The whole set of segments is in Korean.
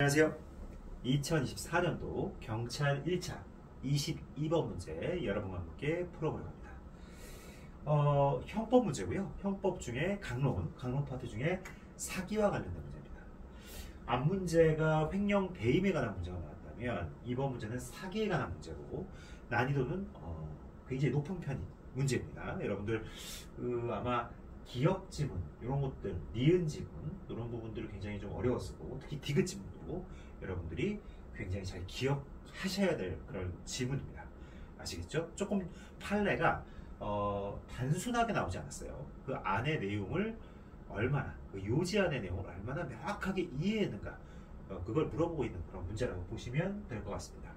안녕하세요. 2024년도 경찰 1차 22번 문제 여러분과 함께 풀어보려고 합니다. 형법 문제고요. 형법 중에 강론 파트 중에 사기와 관련된 문제입니다. 앞 문제가 횡령 배임에 관한 문제가 나왔다면 이번 문제는 사기에 관한 문제고 난이도는 굉장히 높은 편인 문제입니다. 여러분들 아마 기역 지문 이런 것들, 니은 지문 이런 부분들이 굉장히 좀 어려웠을 거고 특히 디귿 지문도 여러분들이 굉장히 잘 기억하셔야 될 그런 지문입니다. 아시겠죠? 조금 판례가 단순하게 나오지 않았어요. 그 안의 내용을 얼마나 그 요지 안의 내용을 얼마나 명확하게 이해했는가 그걸 물어보고 있는 그런 문제라고 보시면 될 것 같습니다.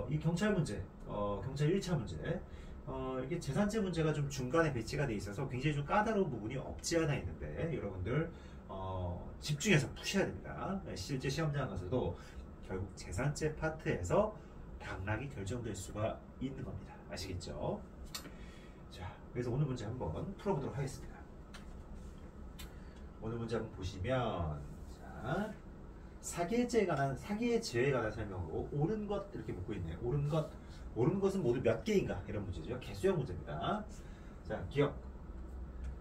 이 경찰 문제, 경찰 1차 문제 이게 재산제 문제가 좀 중간에 배치가 돼 있어서 굉장히 좀 까다로운 부분이 없지 않아 있는데 여러분들 집중해서 푸셔야 됩니다. 실제 시험장 가서도 결국 재산제 파트에서 당락이 결정될 수가 있는 겁니다. 아시겠죠? 자, 그래서 오늘 문제 한번 풀어보도록 하겠습니다. 오늘 문제 한번 보시면 자, 사기의 죄에 관한 설명으로 옳은 것 이렇게 묻고 있네요. 옳은 것은 모두 몇 개인가 이런 문제죠. 개수형 문제입니다. 자, 기억.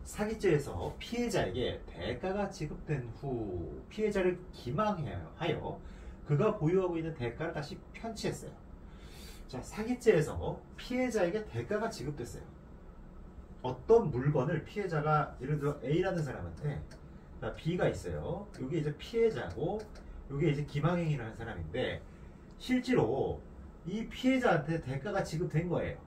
사기죄에서 피해자에게 대가가 지급된 후 피해자를 기망하여 그가 보유하고 있는 대가를 다시 편취했어요. 자, 사기죄에서 피해자에게 대가가 지급됐어요. 어떤 물건을 피해자가 예를 들어 A라는 사람한테 B가 있어요. 이게 이제 피해자고 이게 이제 기망행위를 한 사람인데 실제로 이 피해자한테 대가가 지급된 거예요.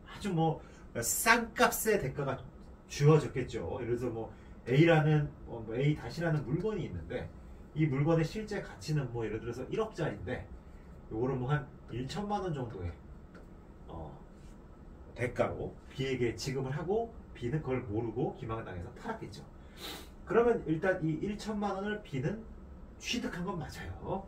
아주 뭐 싼 값의 대가가 주어졌겠죠. 예를 들어서 뭐 A라는 A-라는 물건이 있는데 이 물건의 실제 가치는 뭐 예를 들어서 1억짜리인데 요거를 뭐 한 1천만 원 정도의 대가로 B에게 지급을 하고 B는 그걸 모르고 기망을 당해서 팔았겠죠. 그러면 일단 이 1천만 원을 B는 취득한 건 맞아요.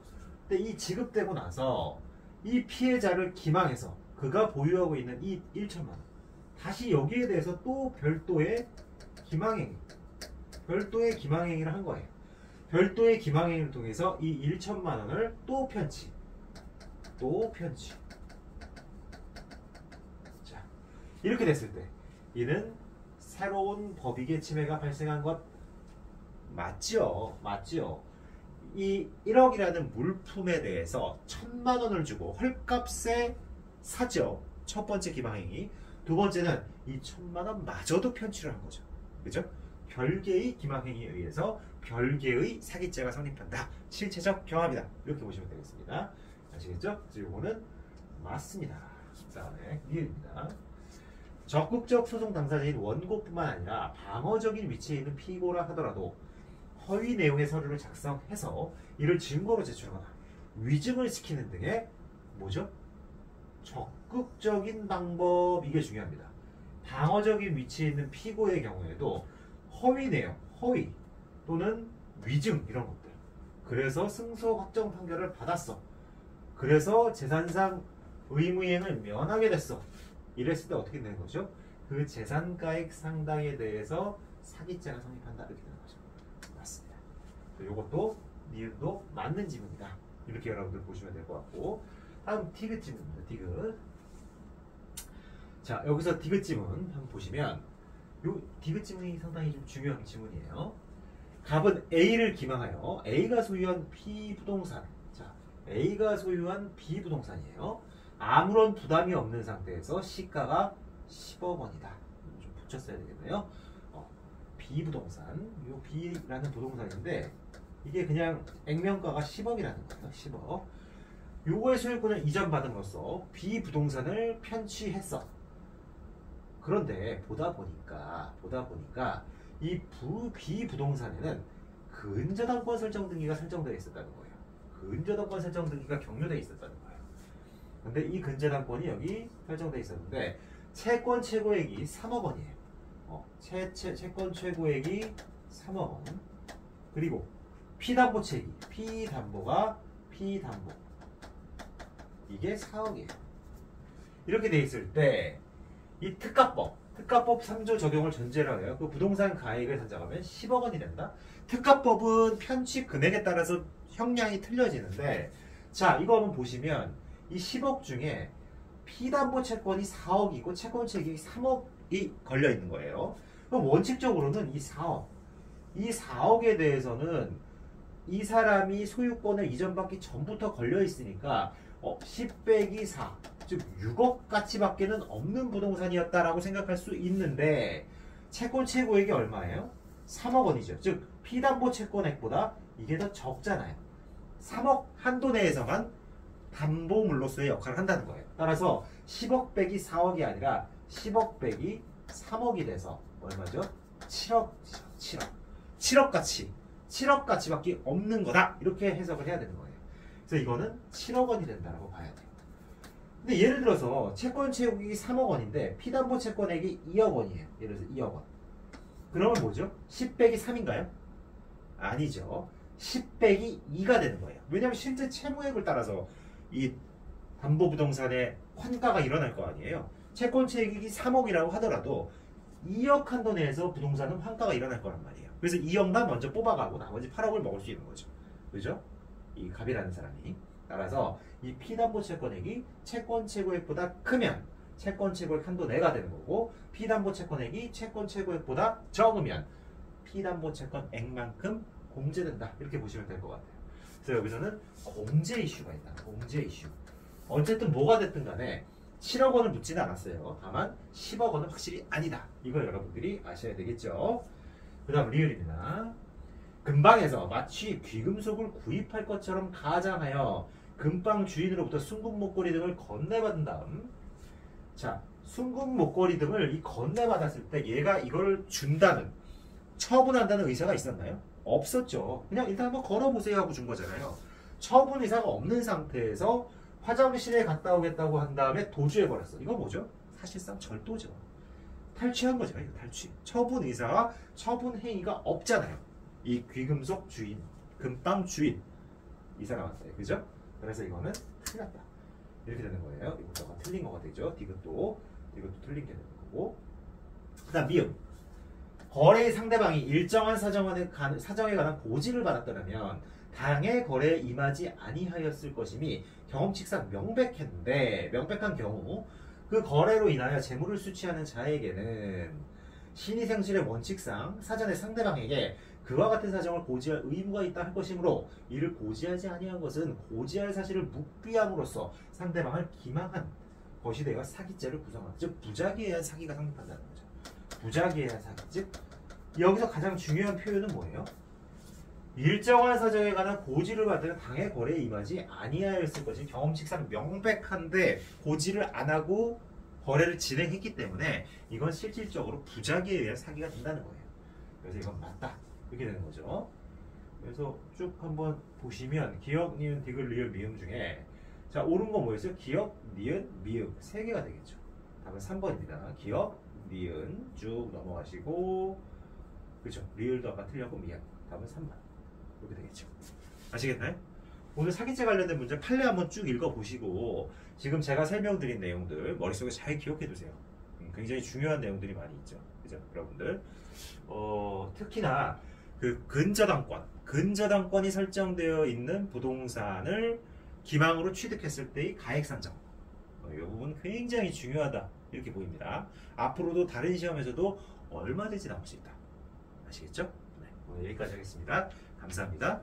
근데 이 지급되고 나서 이 피해자를 기망해서 그가 보유하고 있는 이 1천만 원 다시 여기에 대해서 또 별도의 기망행위를 한 거예요. 별도의 기망행위를 통해서 이 1천만 원을 또 편취. 자, 이렇게 됐을 때 이는 새로운 법익의 침해가 발생한 것 맞죠? 이 1억이라는 물품에 대해서 1,000만 원을 주고 헐값에 사죠. 첫 번째 기망행위. 두 번째는 이 1,000만 원 마저도 편취를 한 거죠. 그죠? 별개의 기망행위에 의해서 별개의 사기죄가 성립한다. 실체적 경합이다. 이렇게 보시면 되겠습니다. 아시겠죠? 그래서 이거는 맞습니다. 그 다음에 니은입니다. 적극적 소송 당사자인 원고뿐만 아니라 방어적인 위치에 있는 피고라 하더라도 허위 내용의 서류를 작성해서 이를 증거로 제출하거나 위증을 시키는 등의 뭐죠? 적극적인 방법, 이게 중요합니다. 방어적인 위치에 있는 피고의 경우에도 허위 내용, 허위 또는 위증 이런 것들. 그래서 승소 확정 판결을 받았어. 그래서 재산상 의무이행을 면하게 됐어. 이랬을 때 어떻게 되는 거죠? 그 재산가액 상당에 대해서 사기죄가 성립한다. 이렇게 되는 거죠. 맞습니다. 이것도 니은도 맞는 지문이다. 이렇게 여러분들 보시면 될 것 같고, 다음 디귿 지문입니다. 디귿. 자, 여기서 디귿 지문 한번 보시면 요 디귿 지문이 상당히 좀 중요한 지문이에요. 갑은 A를 기망하여 A가 소유한 B 부동산. 자, A가 소유한 B 부동산이에요. 아무런 부담이 없는 상태에서 시가가 10억 원이다. 좀 붙였어야 되겠네요. B 부동산, 요 B라는 부동산인데 이게 그냥 액면가가 10억이라는 거예요. 10억. 요거의 소유권을 이전받음으로써 B 부동산을 편취했어. 그런데 보다 보니까 이 B 부동산에는 근저당권 설정 등기가 설정되어 있었다는 거예요. 근저당권 설정 등기가 경료되어 있었다는 거예요. 근데 이 근저당권이 여기 설정되어 있었는데 채권 최고액이 3억 원이에요. 채권 최고액이 3억 원. 그리고 피담보 체계, 피담보 이게 4억이에요. 이렇게 돼 있을 때 이 특가법 특가법 3조 적용을 전제로 해요. 그 부동산 가액을 산정하면 10억 원이 된다. 특가법은 편취 금액에 따라서 형량이 틀려지는데, 자, 이거 한번 보시면 이 10억 중에 피담보 채권이 4억이고 채권 채액이 3억이 걸려 있는 거예요. 그럼 원칙적으로는 이 4억에 대해서는 이 사람이 소유권을 이전받기 전부터 걸려 있으니까 10 빼기 4, 즉 6억 가치밖에는 없는 부동산이었다라고 생각할 수 있는데, 채권 최고액이 얼마예요? 3억 원이죠. 즉 피담보 채권액보다 이게 더 적잖아요. 3억 한도 내에서만 담보물로서의 역할을 한다는 거예요. 따라서 10억 빼기 4억이 아니라 10억 빼기 3억이 돼서 얼마죠? 7억 가치. 7억 가치밖에 없는 거다. 이렇게 해석을 해야 되는 거예요. 그래서 이거는 7억 원이 된다고 봐야 돼요. 근데 예를 들어서 채권 채액이 3억 원인데 피담보 채권액이 2억 원이에요. 예를 들어서 2억 원. 그러면 뭐죠? 10 빼기 3인가요? 아니죠. 10 빼기 2가 되는 거예요. 왜냐하면 실제 채무액을 따라서 이 담보부동산의 환가가 일어날 거 아니에요. 채권 채액이 3억이라고 하더라도 2억 한도 내에서 부동산은 환가가 일어날 거란 말이에요. 그래서 2억만 먼저 뽑아가고 나머지 8억을 먹을 수 있는 거죠. 그죠? 이 갑이라는 사람이. 따라서 이 피담보 채권액이 채권 최고액보다 크면 채권 최고액 한도 내가 되는 거고, 피담보 채권액이 채권 최고액보다 적으면 피담보 채권액만큼 공제된다. 이렇게 보시면 될 것 같아요. 그래서 여기서는 공제 이슈가 있다. 공제 이슈. 어쨌든 뭐가 됐든 간에 7억 원을 묻지는 않았어요. 다만 10억 원은 확실히 아니다. 이걸 여러분들이 아셔야 되겠죠. 그 다음 리을입니다. 근방에서 마치 귀금속을 구입할 것처럼 가장하여 근방 주인으로부터 순금 목걸이 등을 건네받은 다음, 자, 순금 목걸이 등을 이 건네받았을 때 얘가 이걸 준다는, 처분한다는 의사가 있었나요? 없었죠. 그냥 일단 한번 걸어보세요 하고 준 거잖아요. 처분 의사가 없는 상태에서 화장실에 갔다 오겠다고 한 다음에 도주해버렸어. 이거 뭐죠? 사실상 절도죠. 탈취한 거죠. 이거 탈취. 처분 의사와 처분 행위가 없잖아요. 이 귀금속 주인, 금방 주인 이 사람한테. 그죠? 그래서 이거는 틀렸다. 이렇게 되는 거예요. 이것도 틀린 거가 되죠. 디귿도 틀린 게 되는 거고. 그 다음 미음. 거래의 상대방이 일정한 사정에 관한 고지를 받았더라면 당해 거래에 임하지 아니하였을 것임이 경험칙상 명백한 경우 그 거래로 인하여 재물을 수취하는 자에게는 신의생실의 원칙상 사전에 상대방에게 그와 같은 사정을 고지할 의무가 있다 할 것이므로 이를 고지하지 아니한 것은 고지할 사실을 묵비함으로써 상대방을 기망한 것이 되어 사기죄를 구성한다. 즉 부작위에 의한 사기가 성립한다는 거죠. 부작위에 의한 사기. 즉 여기서 가장 중요한 표현은 뭐예요? 일정한 사정에 관한 고지를 받은 당해 거래에 임하지 아니하였을 것이 경험칙상 명백한데 고지를 안 하고 거래를 진행했기 때문에 이건 실질적으로 부작위에 의한 사기가 된다는 거예요. 그래서 이건 맞다. 이렇게 되는 거죠. 그래서 쭉 한번 보시면 기역, 니은, 디귿, 리을, 미음 중에 자 옳은 거 뭐였어요? 기역, 니은, 미음 세 개가 되겠죠. 답은 3번입니다. 기역, 니은 쭉 넘어가시고 그렇죠. 리을도 아까 틀렸고 미음. 답은 3번. 이렇게 되겠죠. 아시겠나요? 오늘 사기죄 관련된 문제 판례 한번 쭉 읽어보시고 지금 제가 설명드린 내용들 머릿속에 잘 기억해 두세요. 굉장히 중요한 내용들이 많이 있죠. 그죠? 여러분들 특히나 그 근저당권이 설정되어 있는 부동산을 기망으로 취득했을 때의 가액 산정 이 부분 굉장히 중요하다 이렇게 보입니다. 앞으로도 다른 시험에서도 얼마든지 나올 수 있다. 아시겠죠? 네, 오늘 여기까지 하겠습니다. 감사합니다.